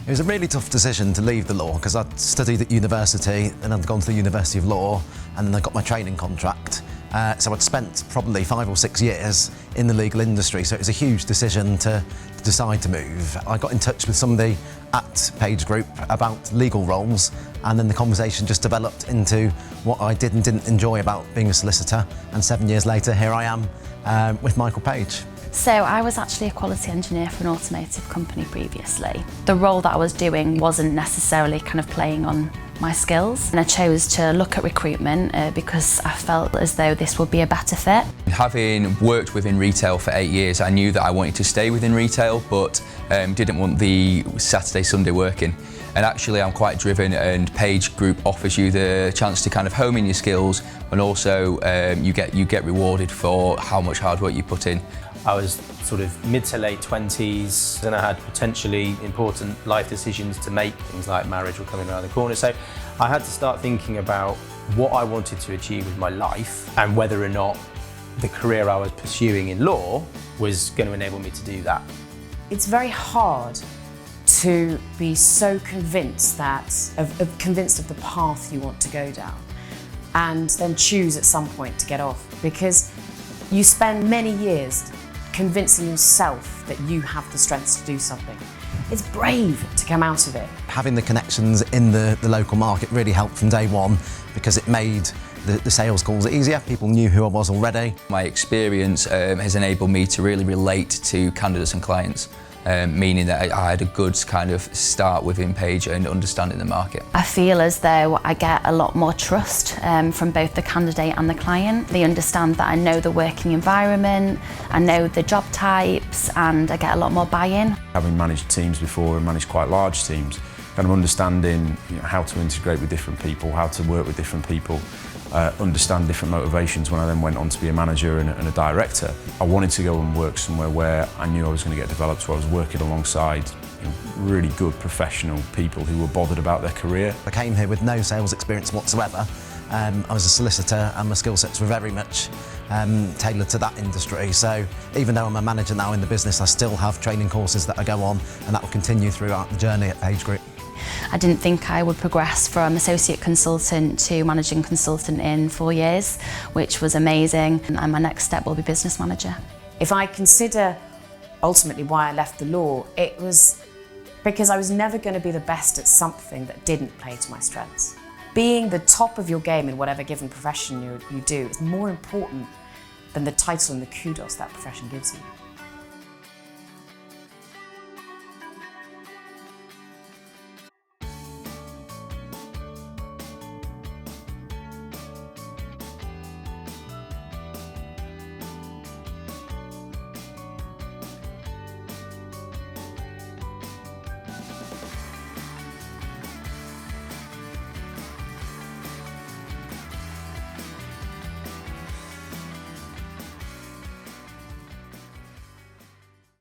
It was a really tough decision to leave the law because I'd studied at university and I'd gone to the University of Law and then I got my training contract. So I'd spent probably 5 or 6 years in the legal industry, so it was a huge decision to decide to move. I got in touch with somebody at Page Group about legal roles, and then the conversation just developed into what I did and didn't enjoy about being a solicitor, and 7 years later here I am with Michael Page. So I was actually a quality engineer for an automotive company previously. The role that I was doing wasn't necessarily kind of playing on my skills, and I chose to look at recruitment because I felt as though this would be a better fit. Having worked within retail for 8 years, I knew that I wanted to stay within retail, but didn't want the Saturday, Sunday working. And actually I'm quite driven, and Page Group offers you the chance to kind of hone in your skills, and also you get rewarded for how much hard work you put in. I was sort of mid to late 20s, and I had potentially important life decisions to make. Things like marriage were coming around the corner, so I had to start thinking about what I wanted to achieve with my life and whether or not the career I was pursuing in law was going to enable me to do that. It's very hard to be so convinced convinced of the path you want to go down and then choose at some point to get off, because you spend many years convincing yourself that you have the strength to do something. It's brave to come out of it. Having the connections in the local market really helped from day one, because it made the sales calls easier. People knew who I was already. My experience has enabled me to really relate to candidates and clients, meaning that I had a good kind of start within Page and understanding the market. I feel as though I get a lot more trust from both the candidate and the client. They understand that I know the working environment, I know the job types, and I get a lot more buy-in. Having managed teams before and managed quite large teams, kind of understanding how to integrate with different people, how to work with different people, understand different motivations. When I then went on to be a manager and a director, I wanted to go and work somewhere where I knew I was going to get developed, so I was working alongside really good professional people who were bothered about their career. I came here with no sales experience whatsoever. I was a solicitor and my skill sets were very much tailored to that industry. So even though I'm a manager now in the business, I still have training courses that I go on, and that will continue throughout the journey at Page Group. I didn't think I would progress from associate consultant to managing consultant in 4 years, which was amazing, and my next step will be business manager. If I consider ultimately why I left the law, it was because I was never going to be the best at something that didn't play to my strengths. Being the top of your game in whatever given profession you do is more important than the title and the kudos that profession gives you.